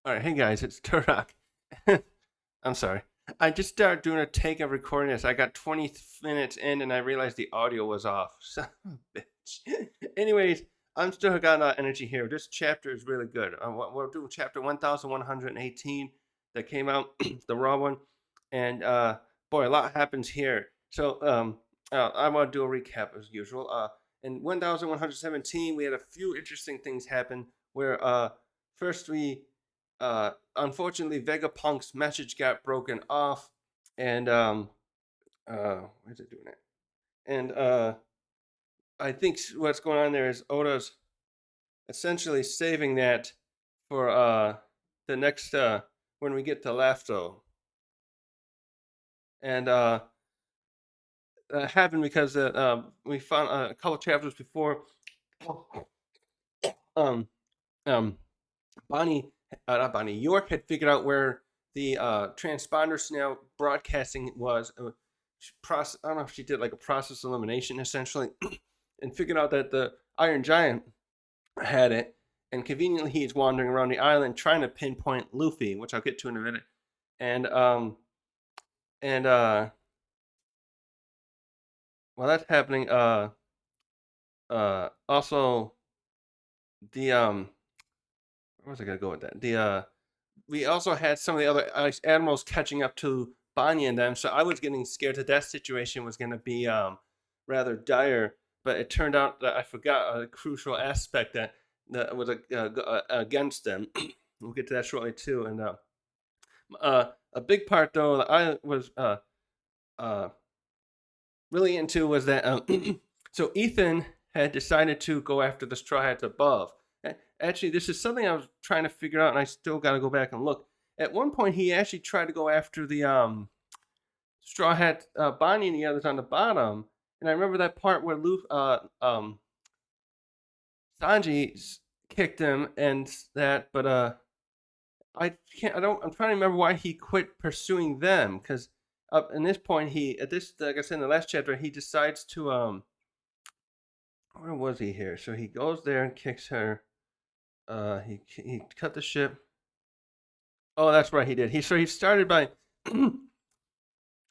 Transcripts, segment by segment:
All right, hey guys, it's Turok. I'm sorry. I just started doing a take of recording this. I got 20 minutes in and I realized the audio was off. Son of a bitch. Anyways, I'm still got energy here. This chapter is really good. We're doing chapter 1118 that came out, the raw one. And boy, a lot happens here. So I want to do a recap as usual. In 1117, we had a few interesting things happen where first we unfortunately, Vegapunk's message got broken off, and where's it doing that? And I think what's going on there is Oda's essentially saving that for the next when we get to Lafto, and that happened because we found a couple chapters before. Um, um, Bonnie, not Bonnie, York had figured out where the transponder snail broadcasting was. I don't know if she did like a process elimination essentially, and figured out that the Iron Giant had it. And conveniently, he's wandering around the island trying to pinpoint Luffy, which I'll get to in a minute. And and while that's happening, also the where was I gonna go with that? The we also had some of the other admirals catching up to Bonnie and them, so I was getting scared that that situation was going to be rather dire. But it turned out that I forgot a crucial aspect that was against them. We'll get to that shortly too. And a big part though that I was uh, really into was that so Ethan had decided to go after the Straw Hats above. Actually, this is something I was trying to figure out, and I still got to go back and look. At one point, he actually tried to go after the Straw Hat Bonnie and the others on the bottom, and I remember that part where Sanji kicked him and that, but I can't. I don't. I'm trying to remember why he quit pursuing them because up in this point, he at this like I said in the last chapter, he decides to where was he here? So he goes there and kicks her. He cut the ship. Oh, that's right, he did. He started by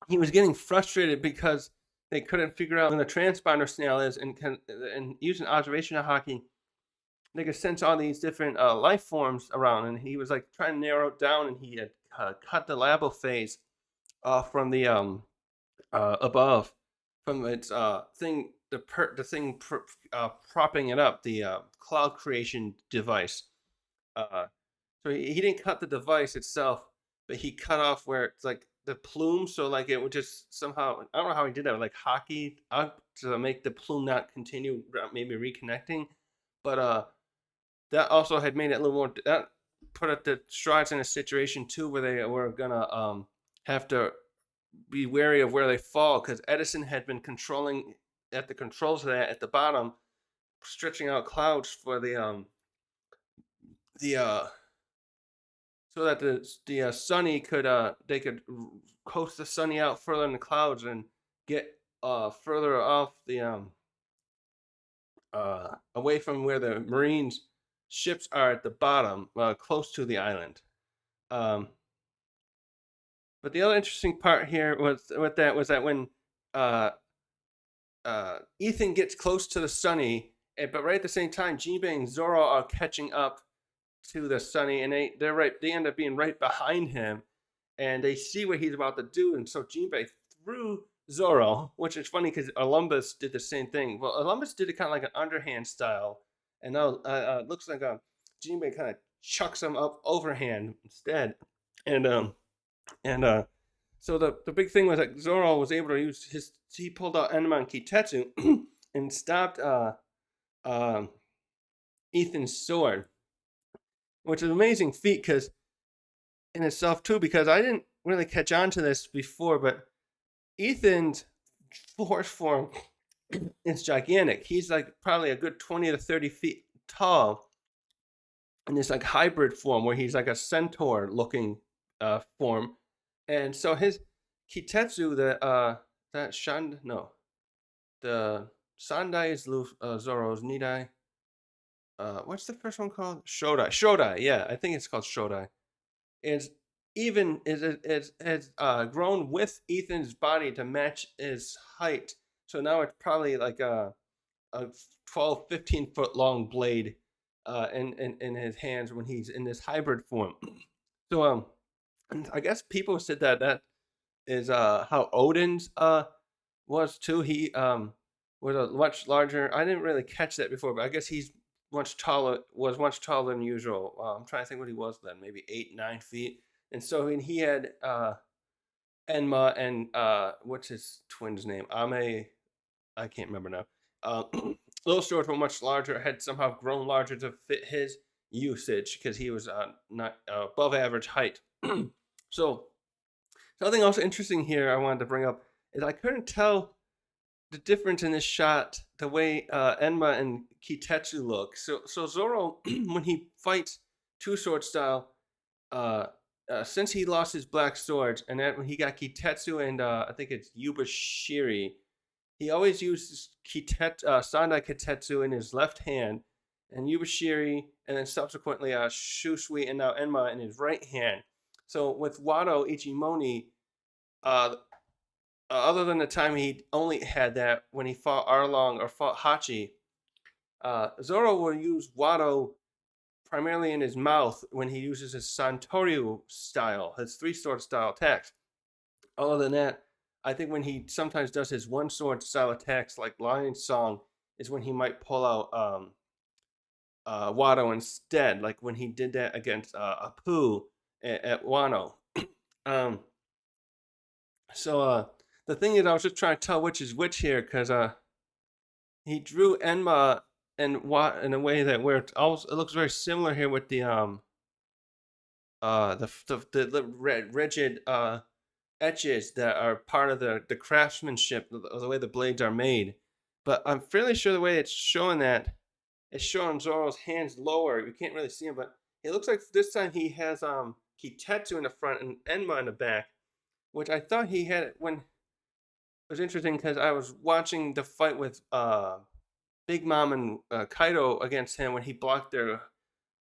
he was getting frustrated because they couldn't figure out when the transponder snail is, and using observational hockey, they could sense all these different life forms around, and he was like trying to narrow it down, and he had cut the labo phase off from the above from its thing the thing propping it up, the cloud creation device. Uh, so he didn't cut the device itself, but he cut off where it's like the plume. So like it would just somehow, I don't know how he did that, like hockey up to make the plume not continue, maybe reconnecting. But that also had made it a little more. That put it the Strides in a situation too where they were gonna have to be wary of where they fall because Edison had been controlling at the controls of that at the bottom, stretching out clouds for the so that the Sunny could they could coast the Sunny out further in the clouds and get further off the away from where the Marines ships are at the bottom, close to the island. Um, but the other interesting part here was that when uh, Ethan gets close to the Sunny, but right at the same time, Jinbei and Zoro are catching up to the Sunny, and they end up being right behind him, and they see what he's about to do, and so Jinbei threw Zoro, which is funny because Olympus did the same thing. Well, Olympus did it kind of like an underhand style, and now it looks like Jinbei kind of chucks him up overhand instead, and so the big thing was that Zoro was able to use he pulled out Enman Kitetsu and stopped uh, Ethan's sword, which is an amazing feat because in itself too. Because I didn't really catch on to this before, but Ethan's force form is gigantic. He's like probably a good 20 to 30 feet tall, in this like hybrid form where he's like a centaur looking form, and so his Kitetsu that Shand no the Sandai is Zoro's Nidai. What's the first one called? Shodai. Shodai. Yeah, I think it's called Shodai. is is grown with Ethan's body to match his height. So now it's probably like a 12, 15 foot long blade in his hands when he's in this hybrid form. So I guess people said that that is how Odin's was too. He was a much larger. I didn't really catch that before, but I guess he's much taller. Was much taller than usual. I'm trying to think what he was then, maybe 8, 9 feet. And so when he had Enma and what's his twin's name? Ame. I can't remember now. Little swords were much larger. Had somehow grown larger to fit his usage because he was not above average height. So something else interesting here I wanted to bring up is I couldn't tell the difference in this shot, the way Enma and Kitetsu look. So Zoro, when he fights two sword style, uh, since he lost his black swords, and then when he got Kitetsu and I think it's Yubashiri, he always uses Sandai Kitetsu in his left hand, and Yubashiri, and then subsequently Shusui and now Enma in his right hand. So with Wado Ichimoni, uh, other than the time he only had that when he fought Arlong or fought Hachi, Zoro will use Wado primarily in his mouth when he uses his Santoryu style, his three sword style attacks. Other than that, I think when he sometimes does his one sword style attacks like Lion Song is when he might pull out Wado instead, like when he did that against Apu at Wano. um, so the thing is, I was just trying to tell which is which here because he drew Enma and in a way that where it looks very similar here with the rigid etches that are part of the craftsmanship of the way the blades are made. But I'm fairly sure the way it's showing that it's showing Zoro's hands lower. You can't really see him, but it looks like this time he has Kitetsu in the front and Enma in the back, which I thought he had when it was interesting because I was watching the fight with Big Mom and Kaido against him when he blocked their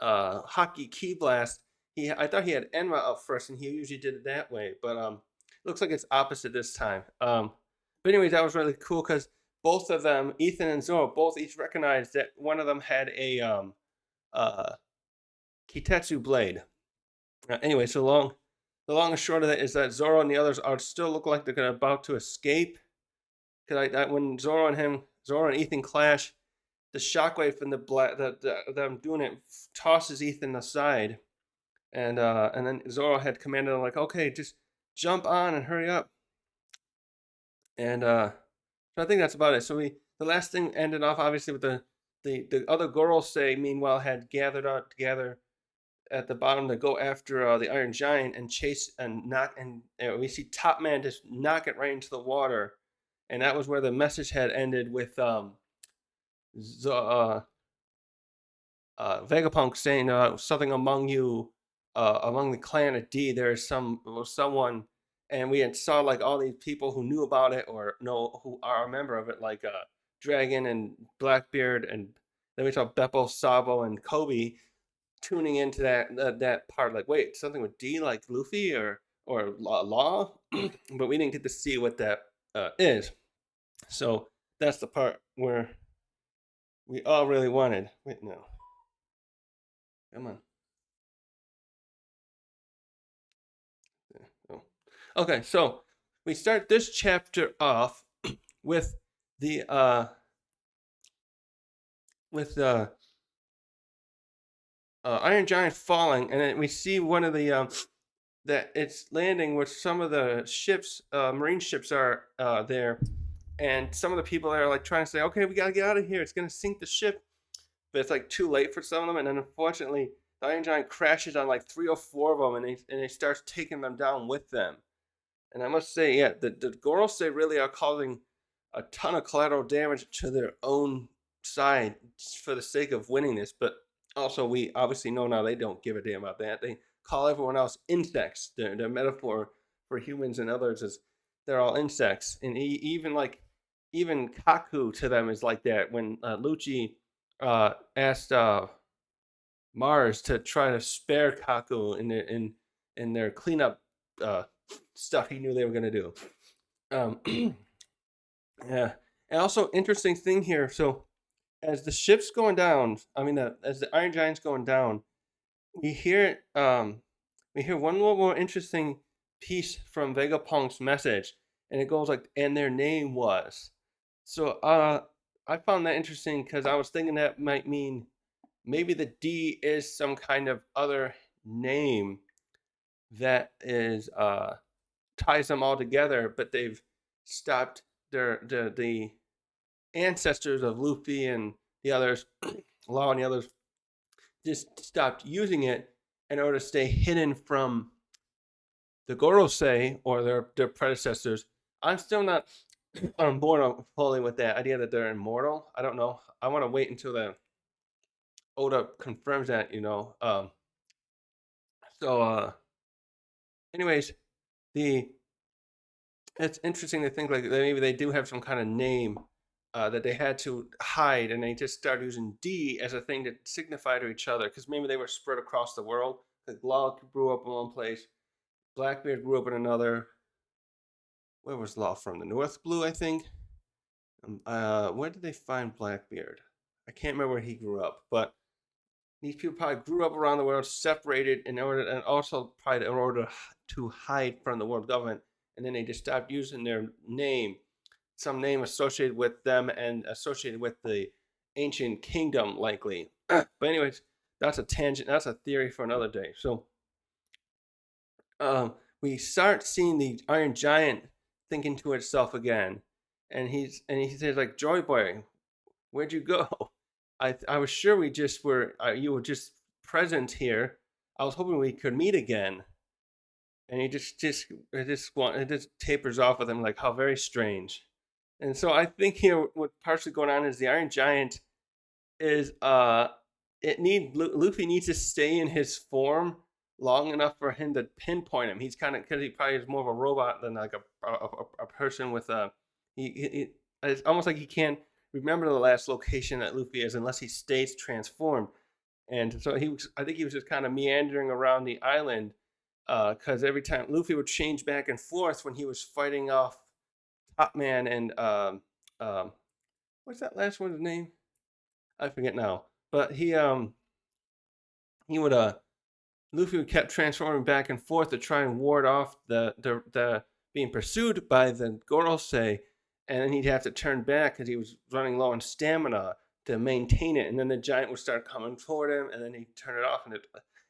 hockey key blast. I thought he had Enma up first, and he usually did it that way. But looks like it's opposite this time. But anyways, that was really cool because both of them, Ethan and Zoro, both each recognized that one of them had a uh, Kitetsu blade. Anyway, the long and short of it is that Zoro and the others are still look like they're about to escape. Because when Zoro and Ethan clash, the shockwave from them doing it tosses Ethan aside, and then Zoro had commanded him like, okay, just jump on and hurry up, and so I think that's about it. So the last thing ended off obviously with the other Gorosei meanwhile had gathered out together at the bottom to go after the Iron Giant and chase and knock and we see Top Man just knock it right into the water, and that was where the message had ended with uh, Vegapunk saying something among you, among the clan of D, there is someone, and we had saw like all these people who knew about it or know who are a member of it, like Dragon and Blackbeard, and then we saw Beppo, Sabo, and Kobe tuning into that part. Like, wait, something with D, like Luffy or Law, but we didn't get to see what that is. So that's the part where we all really wanted. Wait, no, come on. Oh. Okay, so we start this chapter off with the with Iron Giant falling, and then we see one of the that it's landing where some of the ships, marine ships, are there, and some of the people are like trying to say, okay, we gotta get out of here. It's gonna sink the ship, but it's like too late for some of them, and then unfortunately, the Iron Giant crashes on like 3 or 4 of them, and he starts taking them down with them. And I must say, yeah, the Gorosei really are causing a ton of collateral damage to their own side for the sake of winning this. But also, we obviously know now they don't give a damn about that. They call everyone else insects. Their metaphor for humans and others is they're all insects. And even Kaku to them is like that. When Lucci asked Mars to try to spare Kaku in their cleanup uh, stuff he knew they were gonna do. Um, yeah, and also interesting thing here. So as the ship's going down, I mean, as the Iron Giant's going down, we hear we hear one little more interesting piece from Vegapunk's message, and it goes like, "And their name was." So I found that interesting because I was thinking that might mean maybe the D is some kind of other name that is ties them all together, but they've stopped the ancestors of Luffy and the others, Law and the others, just stopped using it in order to stay hidden from the Gorosei or their predecessors. I'm still not on board fully with that idea that they're immortal. I don't know. I want to wait until the Oda confirms that. So, anyways, the it's interesting to think like maybe they do have some kind of name that they had to hide, and they just started using D as a thing to signify to each other because maybe they were spread across the world. Like Law grew up in one place, Blackbeard grew up in another. Where was Law from? The North Blue, I think. Where did they find Blackbeard? I can't remember where he grew up, but these people probably grew up around the world, separated in order, and also probably in order to hide from the world government. And then they just stopped using their name, some name associated with them and associated with the ancient kingdom, likely. But anyways, that's a tangent. That's a theory for another day. So we start seeing the Iron Giant thinking to itself again, and he says like, "Joy Boy, where'd you go? I was sure we just were you were just present here. I was hoping we could meet again." And he it just tapers off with him like how very strange. And so I think here what partially going on is the Iron Giant is Luffy needs to stay in his form long enough for him to pinpoint him. He's kind of because he probably is more of a robot than like a person with a it's almost like he can't remember the last location that Luffy is unless he stays transformed. And so I think he was just kind of meandering around the island because every time Luffy would change back and forth when he was fighting off Top Man and what's that last one's name? I forget now. But he would Luffy kept transforming back and forth to try and ward off the being pursued by the Gorosei, and then he'd have to turn back because he was running low on stamina to maintain it, and then the giant would start coming toward him, and then he'd turn it off, and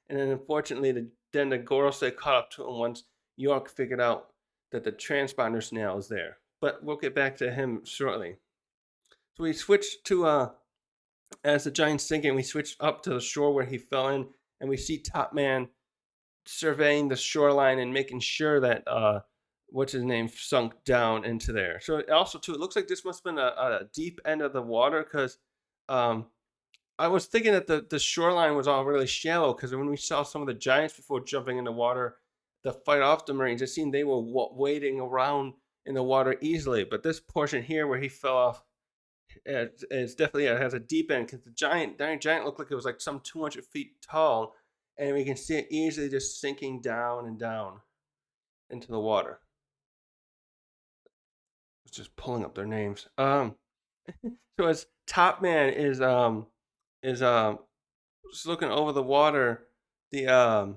then unfortunately, then the Gorosei caught up to him once York figured out that the transponder snail is there. But we'll get back to him shortly. So we switched to as the giant's sinking, we switch up to the shore where he fell in, and we see Top Man surveying the shoreline and making sure that what's his name sunk down into there. So also too, it looks like this must have been a deep end of the water because um, I was thinking that the shoreline was all really shallow because when we saw some of the giants before jumping in the water, the fight off the Marines, it seemed they were wading around in the water easily. But this portion here where he fell off it's definitely it has a deep end because the Iron Giant looked like it was like some 200 feet tall, and we can see it easily just sinking down and down into the water. It's just pulling up their names. So as Top Man is just looking over the water, the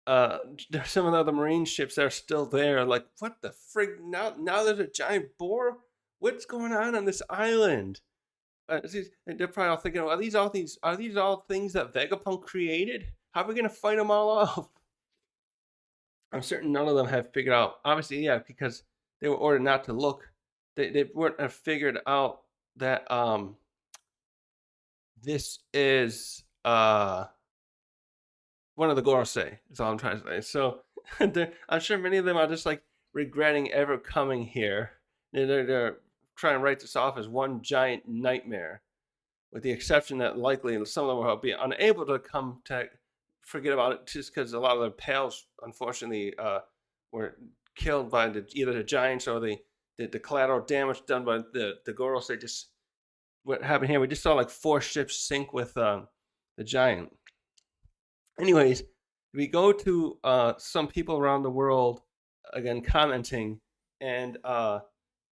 there's some of the other Marine ships that are still there. Like, what the frig? Now there's a giant boar. What's going on this island? They're probably all thinking, are these all things that Vegapunk created? How are we gonna fight them all off? I'm certain none of them have figured out. Obviously, yeah, because they were ordered not to look. They weren't have figured out that this is one of the Gorosei. Is all I'm trying to say. So I'm sure many of them are just like regretting ever coming here. They're trying to write this off as one giant nightmare, with the exception that likely some of them will be unable to come to forget about it just because a lot of their pals, unfortunately, were killed by either the giants or the collateral damage done by the Goros. They just what happened here. We just saw like 4 ships sink with the giant. Anyways, we go to some people around the world again commenting, and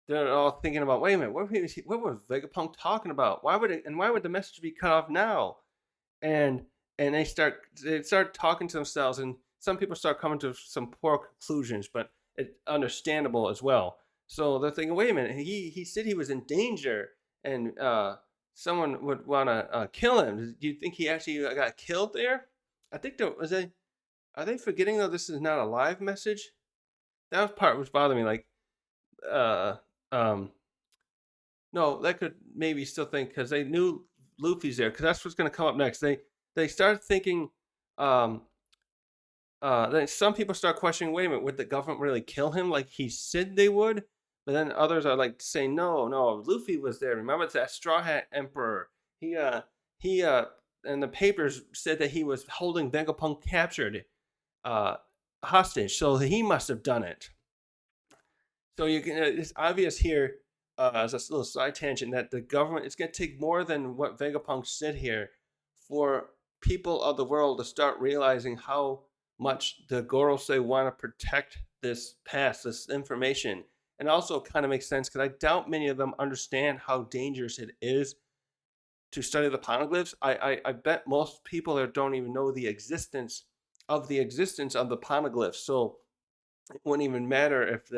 they're all thinking about, wait a minute, what was Vegapunk talking about? Why would the message be cut off now? And they start talking to themselves, and some people start coming to some poor conclusions, but it's understandable as well. So they're thinking, wait a minute, he said he was in danger, and someone would want to kill him. Do you think he actually got killed there? I think there was a. Are they forgetting though? This is not a live message. That was part which bothered me. Like, uh, um, no, that could maybe still think because they knew Luffy's there because that's what's going to come up next. They start thinking, um, then some people start questioning, wait a minute, would the government really kill him like he said they would? But then others are like saying, no, no, Luffy was there. Remember, it's that Straw Hat Emperor. He, uh, he, and the papers said that he was holding Vegapunk captured, uh, hostage, so he must have done it. So you can, it's obvious here, as a little side tangent, that the government, it's going to take more than what Vegapunk said here for people of the world to start realizing how much the Gorosei want to protect this past, this information. And also kind of makes sense because I doubt many of them understand how dangerous it is to study the poneglyphs. I bet most people there don't even know the existence of the poneglyphs. So it wouldn't even matter if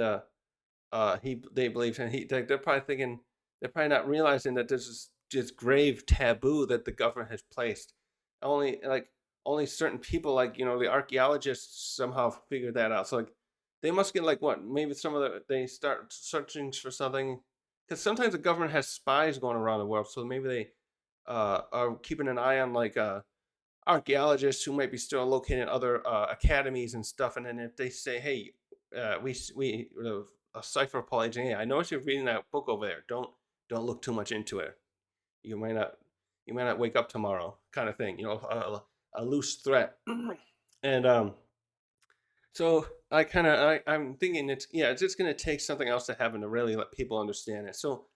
he they believe, and they're probably thinking, they're probably not realizing that this is just grave taboo that the government has placed. Only like only certain people, like the archaeologists, somehow figure that out. So like they must get like what, maybe some of they start searching for something, because sometimes the government has spies going around the world. So maybe they are keeping an eye on like archaeologists who might be still located in other academies and stuff. And then if they say, hey, we a cipher Paul agent, hey, I noticed you're reading that book over there. Don't look too much into it. You might not you might not wake up tomorrow, kind of thing. A loose threat. And so I'm thinking it's just gonna take something else to happen to really let people understand it. So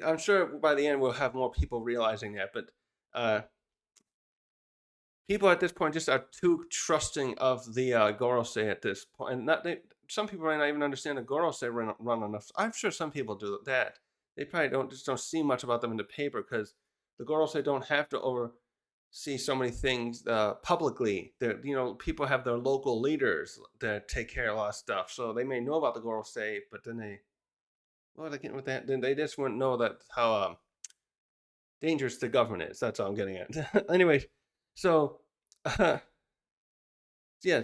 I'm sure by the end we'll have more people realizing that, but uh, people at this point just are too trusting of the Gorosei at this point, and some people might not even understand the Gorosei run enough. I'm sure some people do that. They probably don't see much about them in the paper because the Gorosei don't have to oversee so many things publicly. People have their local leaders that take care of a lot of stuff, so they may know about the Gorosei, but then what are they getting with that? Then they just wouldn't know that how dangerous the government is. That's all I'm getting at. Anyway, so uh, yeah,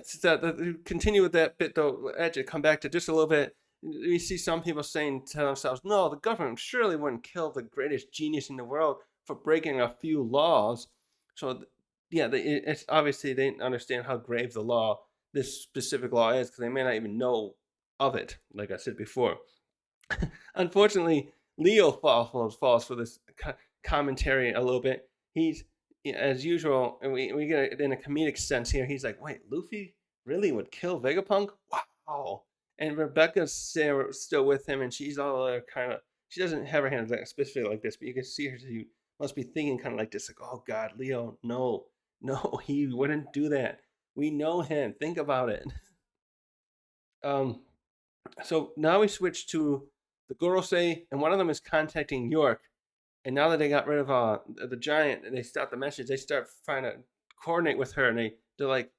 continue with that bit though. Actually, come back to just a little bit. We see some people saying to themselves, "No, the government surely wouldn't kill the greatest genius in the world for breaking a few laws." So, yeah, it's obviously they didn't understand how grave the law, this specific law, is because they may not even know of it. Like I said before, unfortunately, Leo falls for this commentary a little bit. He's, as usual, and we get it in a comedic sense here. He's like, "Wait, Luffy really would kill Vegapunk? Wow!" And Rebecca's still with him, and she's all kind of. She doesn't have her hands specifically like this, but you can see her. She must be thinking kind of like this, like, "Oh God, Leo, no, no, he wouldn't do that. We know him. Think about it." Um, so now we switch to the Gorosei, and one of them is contacting York. And now that they got rid of the giant and they stopped the message, they start trying to coordinate with her, and they're like,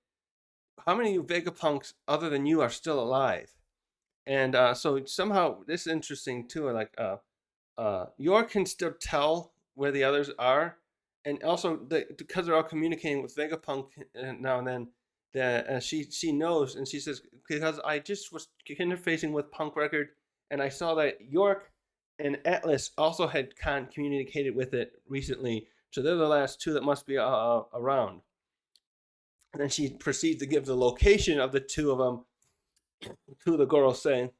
"How many of you Vegapunks other than you are still alive?" And so somehow this is interesting too. Like York can still tell where the others are, and also because they're all communicating with Vegapunk now and then, that she knows, and she says, because I just was interfacing with Punk Record, and I saw that York and Atlas also had communicated with it recently, so they're the last two that must be around. And then she proceeds to give the location of the two of them to the Gorosei,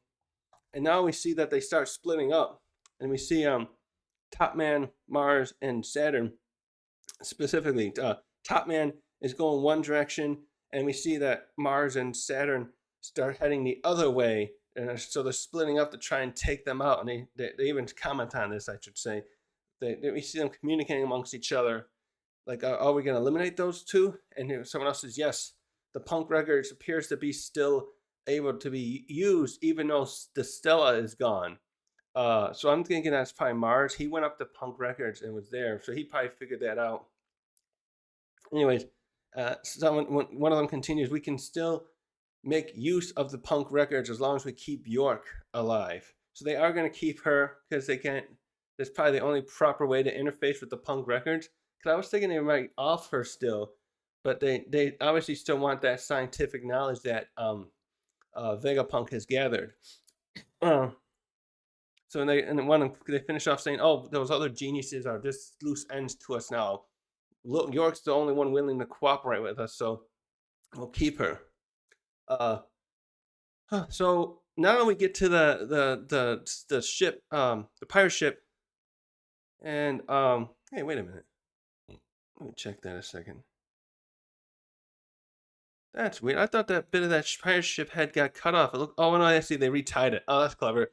and now we see that they start splitting up, and we see Top Man, Mars, and Saturn specifically. Top Man is going one direction, and we see that Mars and Saturn start heading the other way, and so they're splitting up to try and take them out. And they even comment on this, I should say. We see them communicating amongst each other, like, are we going to eliminate those two? And someone else says yes. the punk records appears to be still able to be used, even though the Stella is gone. So I'm thinking that's probably Mars. He went up to Punk Records and was there, so he probably figured that out. Anyways, one of them continues. We can still make use of the Punk Records as long as we keep York alive. So they are going to keep her because they can't. That's probably the only proper way to interface with the Punk Records. Because I was thinking they might off her still, but they obviously still want that scientific knowledge that Vegapunk has gathered. Uh, So they finish off saying, "Oh, those other geniuses are just loose ends to us now. Look, York's the only one willing to cooperate with us, so we'll keep her." Uh, so now we get to the ship, the pirate ship, and hey, wait a minute. Let me check that a second. That's weird. I thought that bit of that pirate ship head got cut off. It looked. Oh no, I see. They retied it. Oh, that's clever.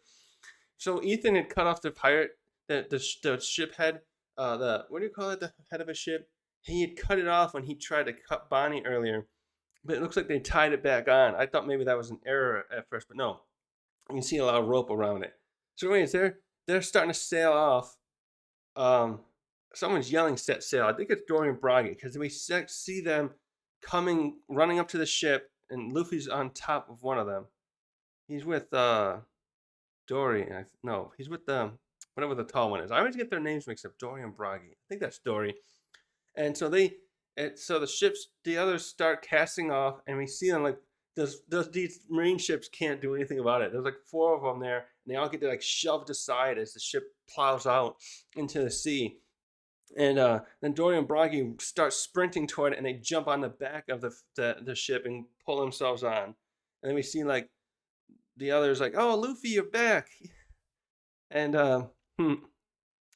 So Ethan had cut off the pirate, the ship head, the what do you call it, the head of a ship. He had cut it off when he tried to cut Bonnie earlier, but it looks like they tied it back on. I thought maybe that was an error at first, but no, you can see a lot of rope around it. So anyways, they're starting to sail off. Um, Someone's yelling set sail. I think it's Dorian Bragi because we see them coming, running up to the ship, and Luffy's on top of one of them. He's with Dory. No, he's with the whatever the tall one is. I always get their names mixed up. Dory and Bragi. I think that's Dory. And so so the ships, the others start casting off, and we see them like these marine ships can't do anything about it. There's like four of them there, and they all get like shoved aside as the ship plows out into the sea. And then Dory and Bragi start sprinting toward it, and they jump on the back of the ship and pull themselves on. And then we see like the others like, "Oh, Luffy, you're back!" And hmm,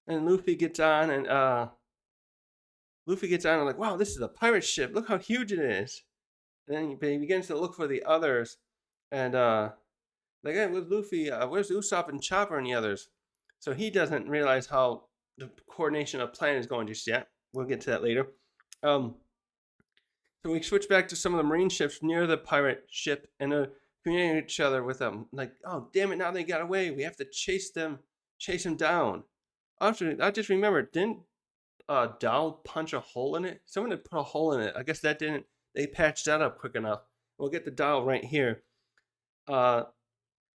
and Luffy gets on and like, "Wow, this is a pirate ship. Look how huge it is." And then he begins to look for the others, and like, "Hey, where's Luffy? Where's Usopp and Chopper and the others?" So he doesn't realize how the coordination of plan is going just yet. We'll get to that later. Um, so we switch back to some of the marine ships near the pirate ship, and they're communicating with each other with them like, "Oh, damn it! Now they got away. We have to chase them down." Actually, I just remembered, didn't Doll punch a hole in it? Someone had put a hole in it. I guess that didn't. They patched that up quick enough. We'll get the doll right here. Uh,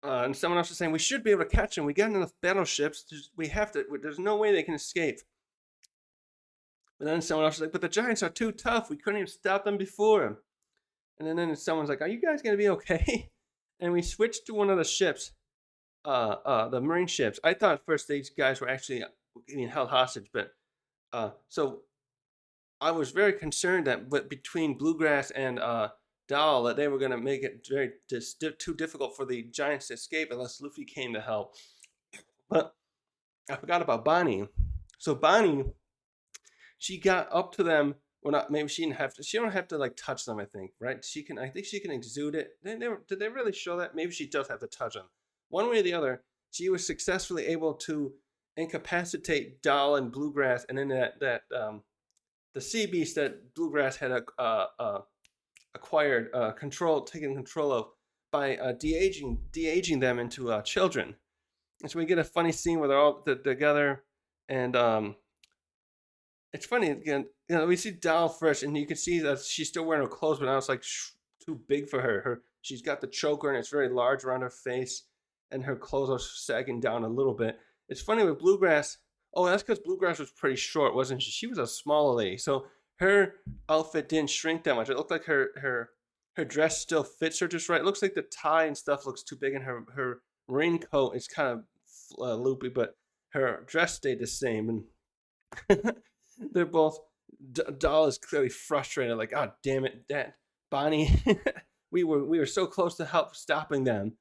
and someone else is saying we should be able to catch them. We got enough battleships. We have to. There's no way they can escape. But then someone else is like, but the giants are too tough. We couldn't even stop them before. And then someone's like, "Are you guys gonna be okay?" And we switched to one of the ships, the marine ships. I thought at first these guys were actually being held hostage, but so I was very concerned that between Bluegrass and Doll that they were going to make it too difficult for the Giants to escape unless Luffy came to help. But I forgot about Bonnie. So Bonnie, she got up to them. Well, not maybe she didn't have to. She don't have to like touch them. I think right. She can. I think she can exude it. Did they really show that? Maybe she does have to touch them. One way or the other, she was successfully able to incapacitate Doll and Bluegrass, and then the sea beast that Bluegrass had acquired taken control of by de-aging them into children. And so we get a funny scene where they're all together, and it's funny again. You know, we see Doll first, and you can see that she's still wearing her clothes, but now it's like too big for her. She's got the choker, and it's very large around her face, and her clothes are sagging down a little bit. It's funny with Bluegrass. Oh, that's because Bluegrass was pretty short, wasn't she? She was a smaller lady, so her outfit didn't shrink that much. It looked like her dress still fits her just right. It looks like the tie and stuff looks too big, and her raincoat is kind of loopy, but her dress stayed the same. And they're both. Doll is clearly frustrated, like, "Oh, damn it, that Bonnie, we were so close to help stopping them."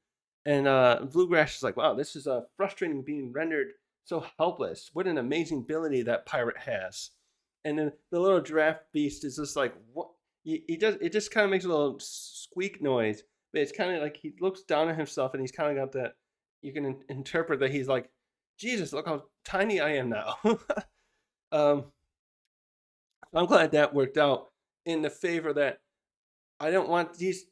And Bluegrass is like, "Wow, this is frustrating being rendered so helpless. What an amazing ability that pirate has." And then the little giraffe beast is just like, what? He does. It just kind of makes a little squeak noise, but it's kind of like he looks down at himself, and he's kind of got that. You can interpret that he's like, "Jesus, look how tiny I am now." um, I'm glad that worked out in the favor that I don't want these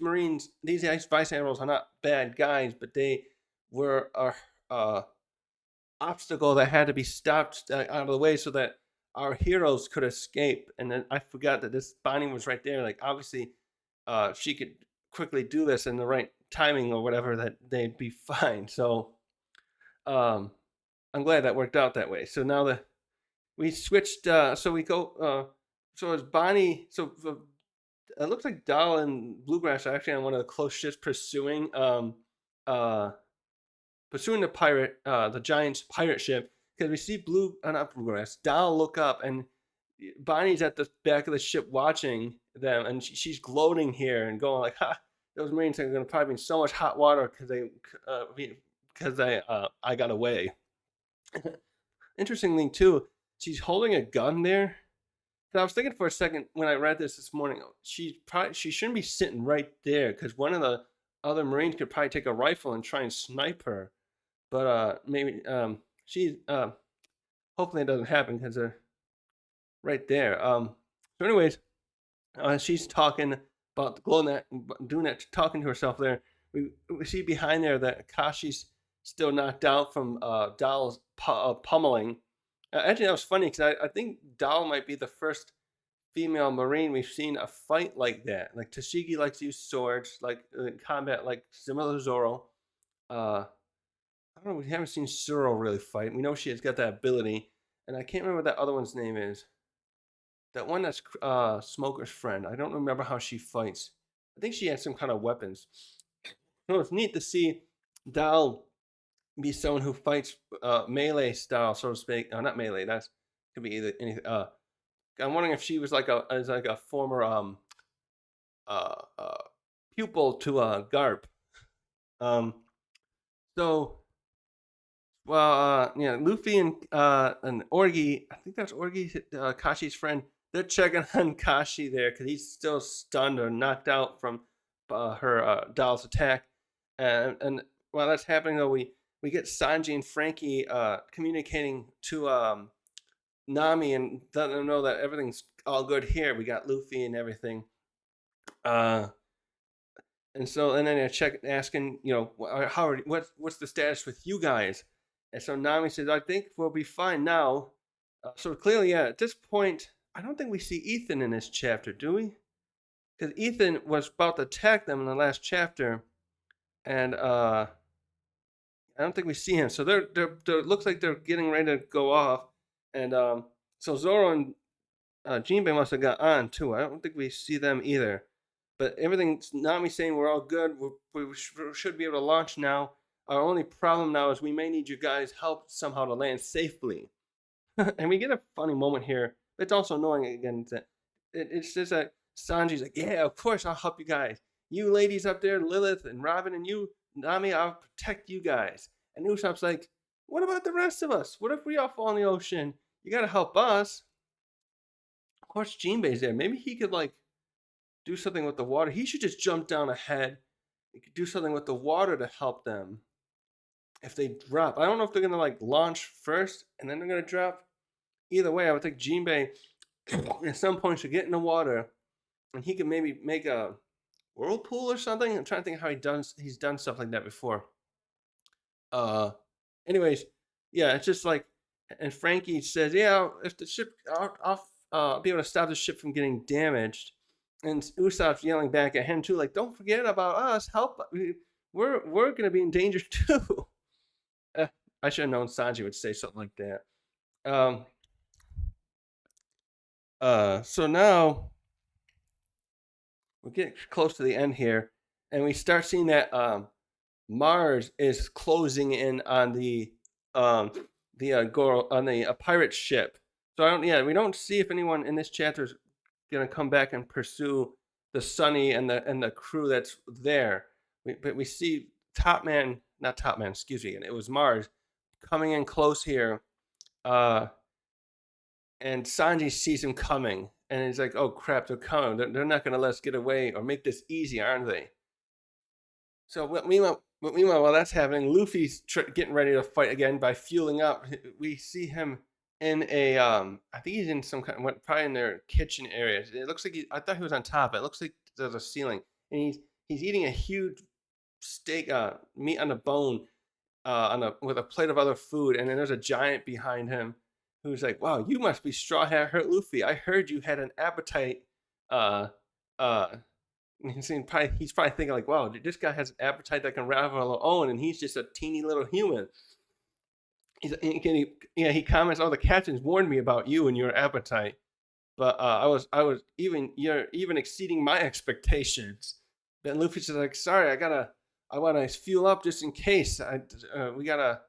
Marines, these vice admirals are not bad guys, but they were a obstacle that had to be stopped out of the way so that our heroes could escape. And then I forgot that this Bonnie was right there. Like obviously, she could quickly do this in the right timing or whatever, that they'd be fine. So um, I'm glad that worked out that way. So now we switched. So we go. So it's Bonnie. So it looks like Dahl and Bluegrass are actually on one of the close ships uh, pursuing the Giants' pirate ship, because we see not Bluegrass, Dahl look up, and Bonnie's at the back of the ship watching them, and she's gloating here and going like, "Ha! Those Marines are going to probably be in so much hot water I got away." Interestingly, too, she's holding a gun there. I was thinking for a second when I read this morning, she shouldn't be sitting right there, because one of the other Marines could probably take a rifle and try and snipe her. But maybe she hopefully it doesn't happen because they're right there. So anyways, she's talking about glowing that, doing that, talking to herself there. We see behind there that Kashi's still knocked out from Dahl's pummeling. Actually, that was funny because I think Dahl might be the first female Marine we've seen a fight like that. Like Tashigi likes to use swords, like combat, like similar to Zoro. I don't know. We haven't seen Zoro really fight. We know she has got that ability, and I can't remember what that other one's name is. That one that's Smoker's friend. I don't remember how she fights. I think she has some kind of weapons. So it's neat to see Dal be someone who fights melee style, so to speak. Not melee. That's could be either anything. I'm wondering if she was like a former uh, uh, pupil to Garp. Um, so yeah, Luffy and Orgi, I think that's Orgi, Kashi's friend. They're checking on Kashi there because he's still stunned or knocked out from her doll's attack. And while that's happening, though, we get Sanji and Frankie communicating to Nami and letting them know that everything's all good here. We got Luffy and everything. Uh, and then I check asking, what's the status with you guys? And so Nami says, I think we'll be fine now. So clearly, yeah, at this point, I don't think we see Ethan in this chapter, do we? Because Ethan was about to attack them in the last chapter, and I don't think we see him. So they're looks like they're getting ready to go off, and so Zoro and Jinbei must have got on too. I don't think we see them either. But everything's Nami saying we're all good. We should be able to launch now. Our only problem now is we may need you guys' help somehow to land safely. And we get a funny moment here. It's also annoying again that it's just that Sanji's like, yeah, of course I'll help you guys. You ladies up there, Lilith and Robin, and you, Nami, I'll protect you guys. And Usopp's like, what about the rest of us? What if we all fall in the ocean? You gotta help us. Of course, Jinbei's there. Maybe he could like do something with the water. He should just jump down ahead. He could do something with the water to help them if they drop. I don't know if they're gonna like launch first and then they're gonna drop. Either way, I would think Jinbei at some point should get in the water and he could maybe make a whirlpool or something. I'm trying to think how he's done stuff like that before. Uh anyways, yeah, it's just like, and Frankie says, yeah, if the ship I'll be able to stop the ship from getting damaged. And Usopp's yelling back at him too, like, "Don't forget about us. Help! We're gonna be in danger too." I should have known Sanji would say something like that. Um. So now we get close to the end here, and we start seeing that Mars is closing in on the pirate ship. So we don't see if anyone in this chapter is gonna come back and pursue the Sunny and the crew that's there. But we see not Top Man, excuse me, and it was Mars coming in close here, uh, and Sanji sees him coming, and he's like, "Oh crap, they're coming! They're not gonna let us get away or make this easy, aren't they?" So meanwhile, while that's happening, Luffy's getting ready to fight again by fueling up. We see him in I think he's in some kind, probably in their kitchen area. It looks like I thought he was on top. It looks like there's a ceiling, and he's eating a huge steak, meat on a bone, on a with a plate of other food, and then there's a giant behind him who's like, "Wow, you must be Straw Hat Hurt Luffy. I heard you had an appetite." Uh, uh, he's probably thinking like, "Wow, this guy has an appetite that can rival our own, and he's just a teeny little human." He comments, "Oh, the captains warned me about you and your appetite, but I was you're even exceeding my expectations." Then Luffy says like, "Sorry, I want to fuel up just in case. We gotta."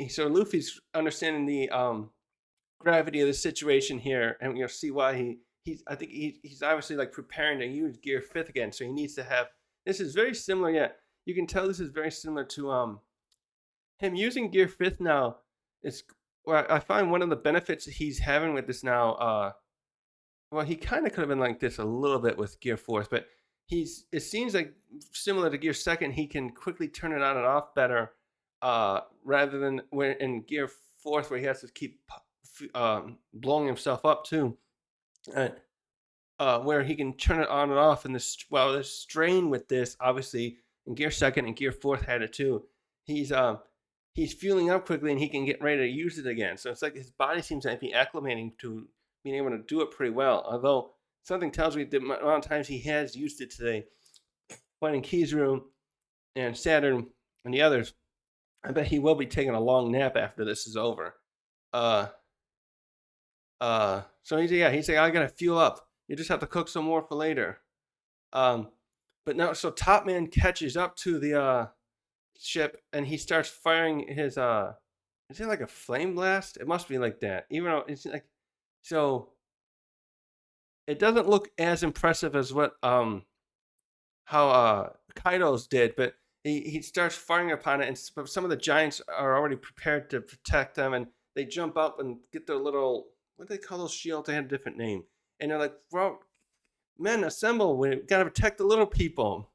So Luffy's understanding the gravity of the situation here, and you'll see why I think he's obviously like preparing to use Gear Fifth again, so he needs to have. This is very similar. Yeah, you can tell this is very similar to him using Gear Fifth now. It's well, I find one of the benefits he's having with this now. Well, he kind of could have been like this a little bit with Gear Fourth, but it seems like similar to Gear Second, he can quickly turn it on and off better, rather than when in Gear Fourth where he has to keep blowing himself up too. Uh, where he can turn it on and off, and the strain with this obviously in Gear Second and Gear Fourth had it too. He's um he's fueling up quickly and he can get ready to use it again. So it's like his body seems to be acclimating to being able to do it pretty well. Although something tells me the amount of times he has used it today, fighting Kizaru and Saturn and the others, I bet he will be taking a long nap after this is over. Uh, so he's like, I gotta fuel up. You just have to cook some more for later. Um, but now, so Top Man catches up to the ship and he starts firing his is it like a flame blast? It must be like that. Even though it's like so it doesn't look as impressive as what how Kaido's did, but he starts firing upon it, and some of the giants are already prepared to protect them, and they jump up and get their little what do they call those shields? They had a different name, and they're like, "Bro, men, assemble! We gotta protect the little people."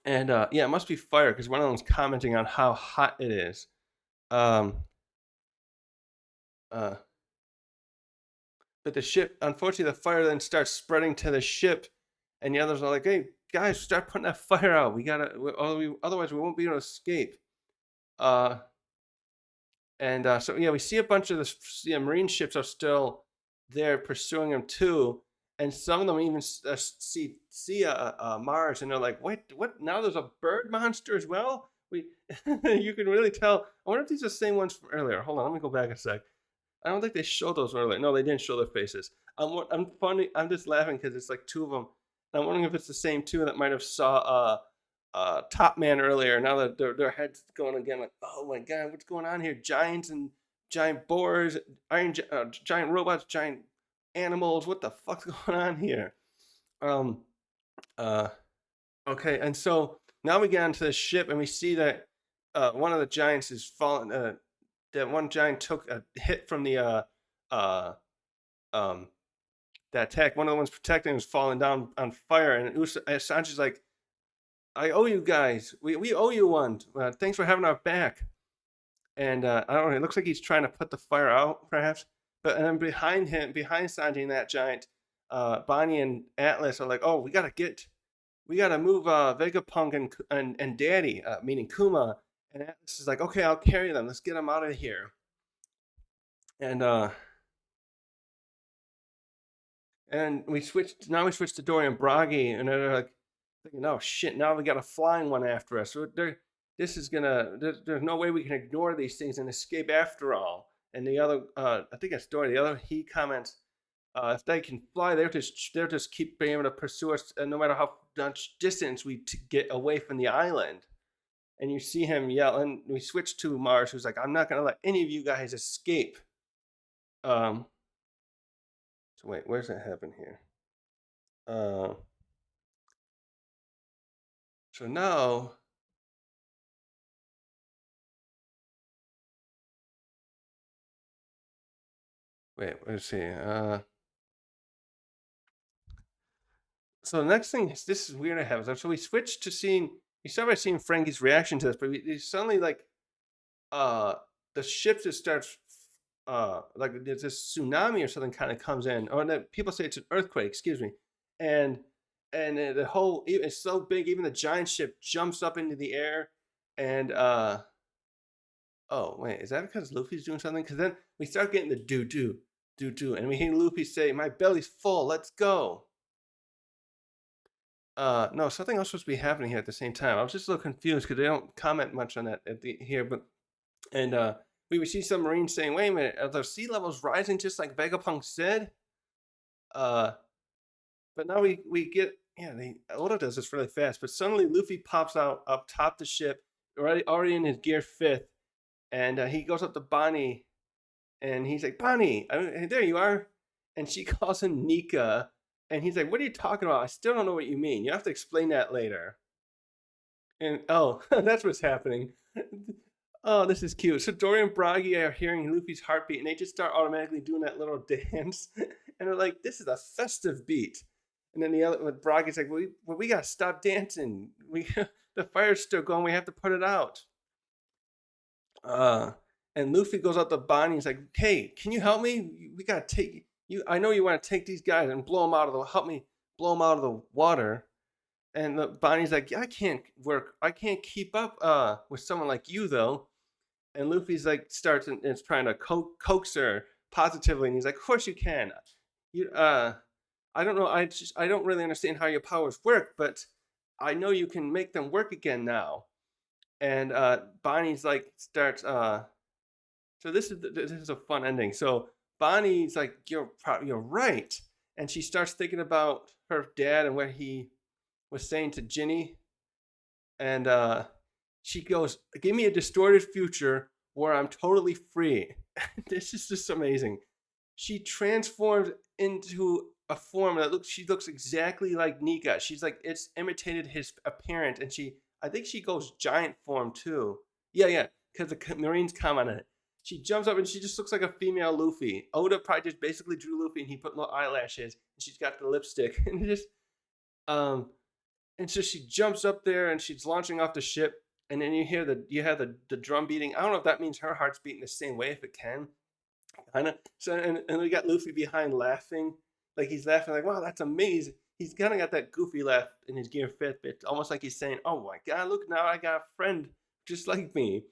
And yeah, it must be fire because one of them's commenting on how hot it is. Um, uh, but the ship, unfortunately, the fire then starts spreading to the ship, and the others are like, "Hey, guys, start putting that fire out. Otherwise we won't be able to escape." Uh, and so yeah, we see a bunch of the marine ships are still there pursuing them too, and some of them even see Mars, and they're like, "Wait, what? Now there's a bird monster as well." We you can really tell. I wonder if these are the same ones from earlier. Hold on, let me go back a sec. I don't think they showed those earlier. No, they didn't show their faces. I'm funny. I'm just laughing because it's like two of them. I'm wondering if it's the same two that might have saw Top Man earlier. Now that their heads going again, like, oh my god, what's going on here? Giants and giant boars, giant robots, giant animals. What the fuck's going on here? Um. Uh. Okay, and so now we get onto the ship and we see that one of the giants is falling. That one giant took a hit from the uh, um, that attack. One of the ones protecting him was falling down on fire, and Sanji's like, "I owe you guys. We owe you one. Thanks for having our back." And I don't know. It looks like he's trying to put the fire out, perhaps. But and then behind him, behind Sanji and that giant, Bonnie and Atlas are like, "Oh, we gotta move Vegapunk and Daddy, meaning Kuma." And Atlas is like, "Okay, I'll carry them. Let's get them out of here." And we switched to Dory and Bragi, and they're like thinking, "Oh shit! Now we got a flying one after us. So this is gonna. There's no way we can ignore these things and escape after all." And the other, I think it's Dory. The other, he comments, "If they can fly, they'll just keep being able to pursue us, no matter how much distance we get away from the island." And you see him yell, and we switch to Mars, who's like, "I'm not gonna let any of you guys escape." Um, so wait, where's that happen here? Uh, so now, wait, let's see. So the next thing is this is weird. I have so we switched to seeing. We started by seeing Frankie's reaction to this, but we suddenly like uh the ship just starts like there's this tsunami or something kind of comes in, or people say it's an earthquake. Excuse me, and and the whole it's so big, even the giant ship jumps up into the air, and oh wait, is that because Luffy's doing something? Because then we start getting the do, and we hear Luffy say, "My belly's full, let's go." No, something else supposed to be happening here at the same time. I was just a little confused because they don't comment much on that here, but and we would see some Marines saying, "Wait a minute, are the sea levels rising just like Vegapunk said?" Uh, but now we get the Oda does this really fast, but suddenly Luffy pops out up top the ship, already in his gear fifth, and he goes up to Bonnie, and he's like, "Bonnie, there you are," and she calls him Nika, and he's like, "What are you talking about? I still don't know what you mean. You have to explain that later." And oh, that's what's happening. Oh, this is cute. So Dory and Bragi are hearing Luffy's heartbeat, and they just start automatically doing that little dance, and they're like, "This is a festive beat." And then the other, with Bragi's like, "We gotta stop dancing. We the fire's still going. We have to put it out." Uh, and Luffy goes out to Bonnie. He's like, "Hey, can you help me? We gotta take you. I know you want to take these guys and blow them out of the. Help me blow them out of the water." And Bonnie's like, "Yeah, I can't work. I can't keep up with someone like you though." And Luffy's like starts and is trying to coax her positively, and he's like, "Of course you can. You I don't know. I don't really understand how your powers work, but I know you can make them work again now." And Bonnie's like starts. So this is a fun ending. So Bonnie's like, "You're right," and she starts thinking about her dad and what he was saying to Ginny, and she goes, "Give me a distorted future where I'm totally free." This is just amazing. She transforms into a form that looks exactly like Nika. She's like it's imitated his appearance, and I think she goes giant form too. Yeah, because the Marines comment on it. She jumps up and she just looks like a female Luffy. Oda probably just basically drew Luffy and he put little eyelashes and she's got the lipstick and just um and so she jumps up there and she's launching off the ship, and then you have the drum beating. I don't know if that means her heart's beating the same way if it can. Kind of. So and we got Luffy behind laughing, like he's laughing like, "Wow, that's amazing." He's kind of got that goofy laugh in his gear fifth bit, almost like he's saying, "Oh my god, look now, I got a friend just like me."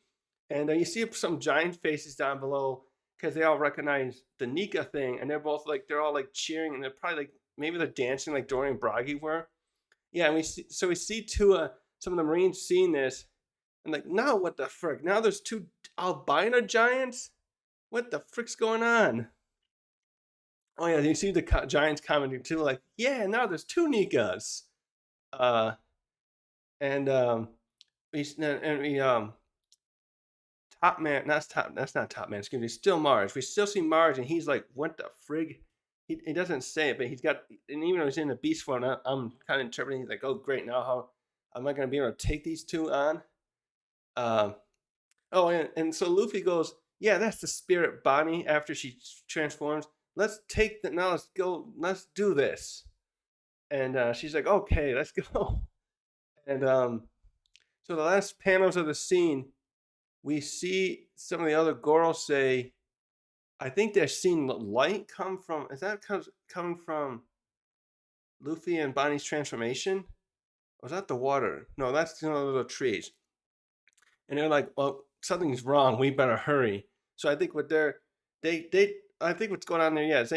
And you see some giant faces down below because they all recognize the Nika thing, and they're all like cheering, and they're probably like maybe they're dancing like Dory and Bragi were. Yeah, and we see some of the Marines seeing this and like, now what the frick? Now there's two albino giants. What the frick's going on? Oh yeah, you see the giants commenting too, like, yeah, now there's two Nikas. Uh, and we Top Man, that's not Top Man. Excuse me, still Mars. We still see Mars, and he's like, what the frig? He doesn't say it, but he's got, and even though he's in the beast form, I'm kind of interpreting. He's like, oh great, now how am I going to be able to take these two on? Um, oh, and so Luffy goes, yeah, that's the spirit Bonnie after she transforms. Let's take the now. Let's go. Let's do this. And she's like, okay, let's go. And so the last panels of the scene, we see some of the other Gorosei. I think they're seeing light come from. Is that coming from Luffy and Bonnie's transformation? Or is that the water? No, that's the little trees. And they're like, "Well, something's wrong. We better hurry." So I think what they I think what's going on there, yeah, is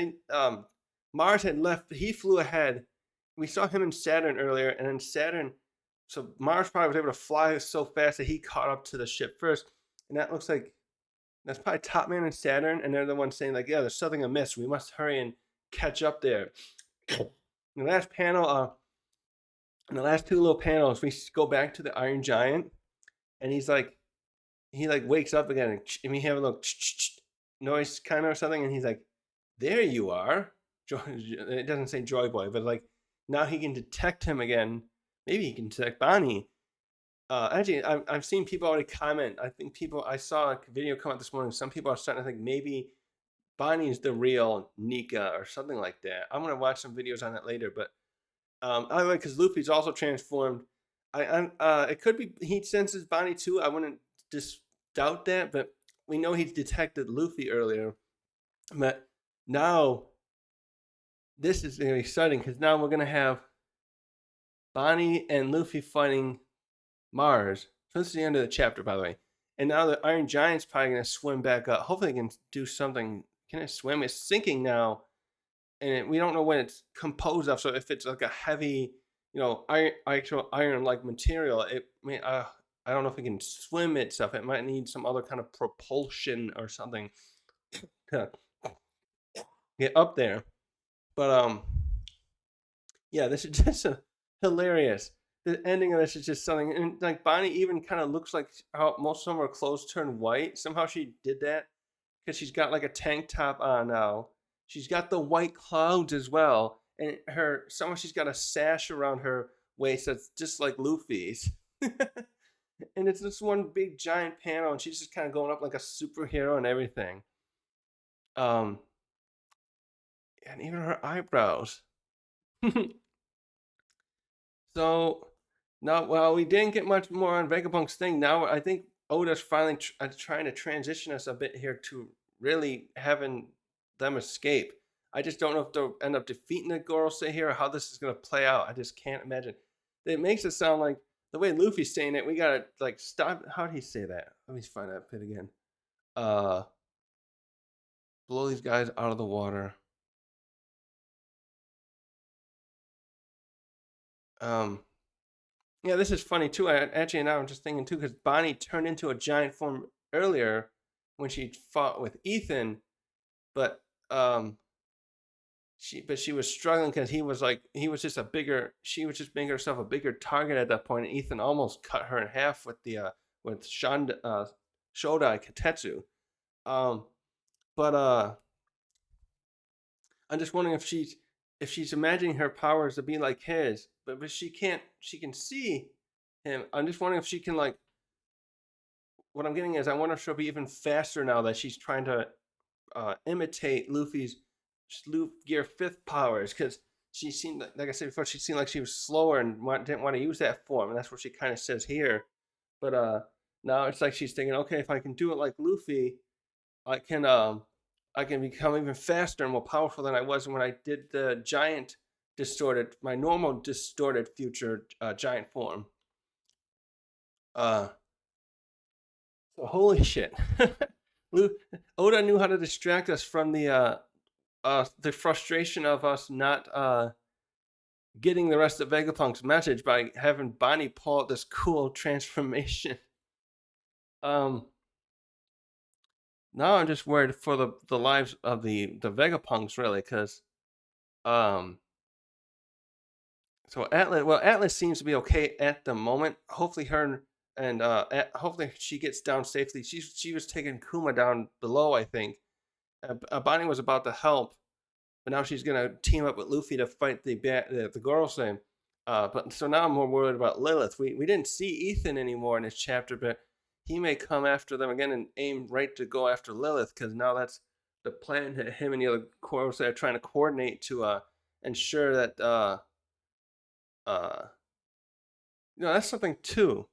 Mars had left. He flew ahead. We saw him in Saturn earlier, and then Saturn. So Mars probably was able to fly so fast that he caught up to the ship first, and that looks like that's probably Top Man and Saturn, and they're the ones saying like, "Yeah, there's something amiss. We must hurry and catch up there." In the last panel, in the last two little panels, we go back to the Iron Giant, and he like wakes up again and we have a little noise kind of or something, and he's like, "There you are." It doesn't say Joy Boy, but like now he can detect him again. Maybe he can detect Bonnie. Actually, I've seen people already comment. I think I saw a video come out this morning. Some people are starting to think maybe Bonnie's the real Nika or something like that. I'm gonna watch some videos on it later, but I like because Luffy's also transformed. It could be he senses Bonnie too. I wouldn't just doubt that, but we know he's detected Luffy earlier. But now this is gonna be exciting because now we're gonna have Bonnie and Luffy fighting Mars. So this is the end of the chapter, by the way. And now the Iron Giant's probably gonna swim back up. Hopefully, it can do something. Can it swim? It's sinking now, and we don't know when it's composed of. So if it's like a heavy, iron, actual iron-like material, I don't know if it can swim itself. It might need some other kind of propulsion or something to get up there. But yeah, this is just hilarious. The ending of this is just something, and like Bonnie even kind of looks like how most of her clothes turn white. Somehow she did that because she's got like a tank top on now. She's got the white clouds as well, and somehow she's got a sash around her waist that's just like Luffy's. And it's this one big giant panel, and she's just kind of going up like a superhero and everything. Um, and even her eyebrows. So now, well, we didn't get much more on Vegapunk's thing. Now I think Oda's finally trying to transition us a bit here to really having them escape. I just don't know if they'll end up defeating the Gorosei here or how this is going to play out. I just can't imagine. It makes it sound like the way Luffy's saying it. We gotta like stop. How did he say that? Let me find that bit again. Uh, blow these guys out of the water. Um, Yeah, this is funny too. Actually now I'm just thinking too because Bonnie turned into a giant form earlier when she fought with Ethan, but she was struggling because he was just a bigger she was just making herself a bigger target at that point. And Ethan almost cut her in half with the with Shodai Katetsu. Um, but I'm just wondering if she's imagining her powers to be like his, but she can't. She can see him. I'm just wondering if she can like. What I'm getting is, I wonder if she'll be even faster now that she's trying to imitate Luffy's Luffy Gear Fifth powers, because she seemed like I said before, she seemed like she was slower and didn't want to use that form, and that's what she kind of says here. But now it's like she's thinking, okay, if I can do it like Luffy, I can um I can become even faster and more powerful than I was when I did the giant distorted, my normal distorted future giant form. Uh, so holy shit, Oda knew how to distract us from the frustration of us not getting the rest of Vegapunk's message by having Bonnie pull out this cool transformation. Um, Now I'm just worried for the lives of the Vegapunks really, because um Atlas seems to be okay at the moment. Hopefully her and hopefully she gets down safely. She was taking Kuma down below, I think. Bonnie was about to help, but now she's gonna team up with Luffy to fight the Gorosei. But so now I'm more worried about Lilith. We didn't see Ethan anymore in this chapter, but he may come after them again and aim right to go after Lilith, because now that's the plan that him and the other Gorosei are trying to coordinate to ensure that uh, that's something too.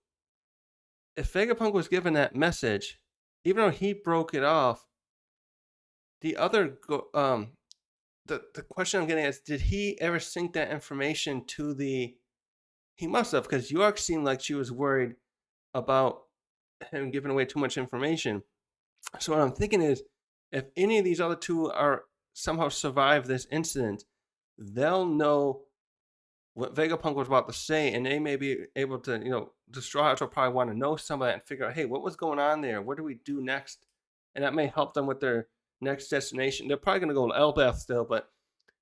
If Vegapunk was given that message, even though he broke it off, the other the question I'm getting is, did he ever sync that information to the? He must have, because York seemed like she was worried about him giving away too much information. So what I'm thinking is, if any of these other two are somehow survive this incident, they'll know what Vegapunk was about to say, and they may be able to, the Straw Hats will probably want to know some of that and figure out, hey, what was going on there? What do we do next? And that may help them with their next destination. They're probably going to go to Elbaf still, but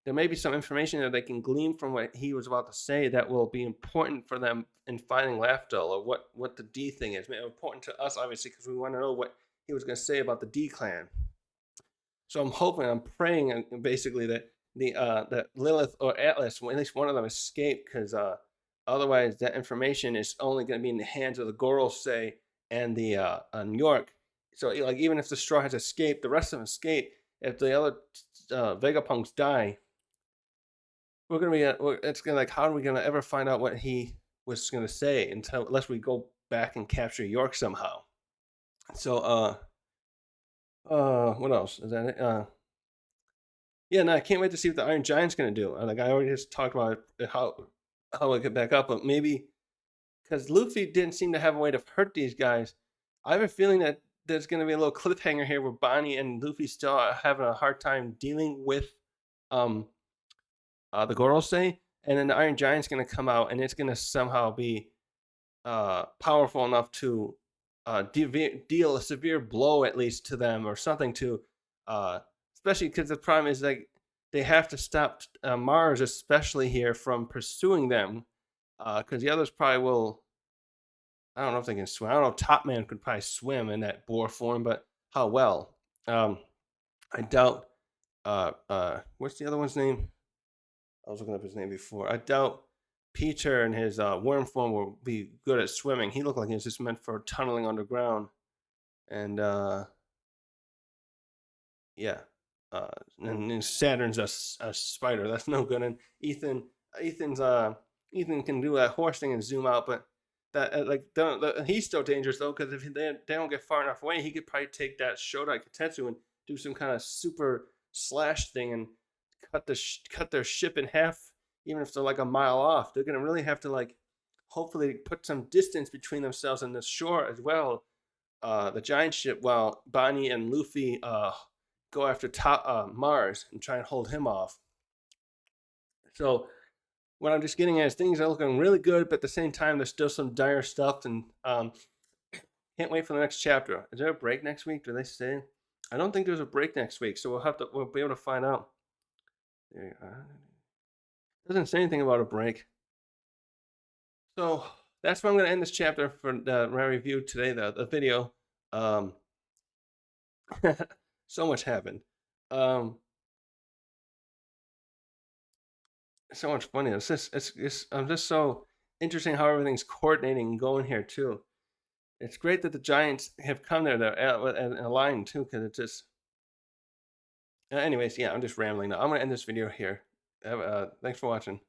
there may be some information that they can glean from what he was about to say that will be important for them in finding Laftel, or what the D thing is. Important to us, obviously, because we want to know what he was going to say about the D clan. So I'm hoping, I'm praying, basically that Lilith or Atlas, well, at least one of them, escape, because otherwise that information is only going to be in the hands of the Gorosei and the New York. So like even if the Straw has escaped, the rest of them escape. If the other Vegapunks die, we're gonna be it's gonna, like, how are we gonna ever find out what he was gonna say unless we go back and capture York somehow. So what else is that? Yeah, no, I can't wait to see what the Iron Giant's gonna do. Like I already just talked about how how we get back up, but maybe because Luffy didn't seem to have a way to hurt these guys. I have a feeling that there's going to be a little cliffhanger here where Bonnie and Luffy still are having a hard time dealing with um the Gorosei, and then the Iron Giant's going to come out, and it's going to somehow be powerful enough to deal a severe blow at least to them or something to, uh, especially because the problem is like they have to stop Mars, especially here, from pursuing them, because the others probably will. I don't know if they can swim. I don't know. Top Man could probably swim in that boar form, but how well? Um, I doubt. What's the other one's name? I was looking up his name before. I doubt Peter and his worm form will be good at swimming. He looked like he was just meant for tunneling underground. And yeah, uh, and Saturn's a spider. That's no good. And Ethan's Ethan can do that horse thing and zoom out, but that he's still dangerous though because if they don't get far enough away, he could probably take that Shodai Katetsu and do some kind of super slash thing and cut their ship in half, even if they're like a mile off. They're gonna really have to like hopefully put some distance between themselves and the shore as well, the giant ship, while Bonnie and Luffy go after Mars and try and hold him off. So what I'm just getting at is things are looking really good, but at the same time, there's still some dire stuff, and can't wait for the next chapter. Is there a break next week? Do they say? I don't think there's a break next week, so we'll be able to find out. Doesn't say anything about a break. So that's where I'm going to end this chapter for my review today, the video. Um, so much happened. Um, so much funny. I'm just so interesting how everything's coordinating and going here too. It's great that the Giants have come there and aligned too, because it's just. Anyways, yeah, I'm just rambling now. I'm gonna end this video here. Thanks for watching.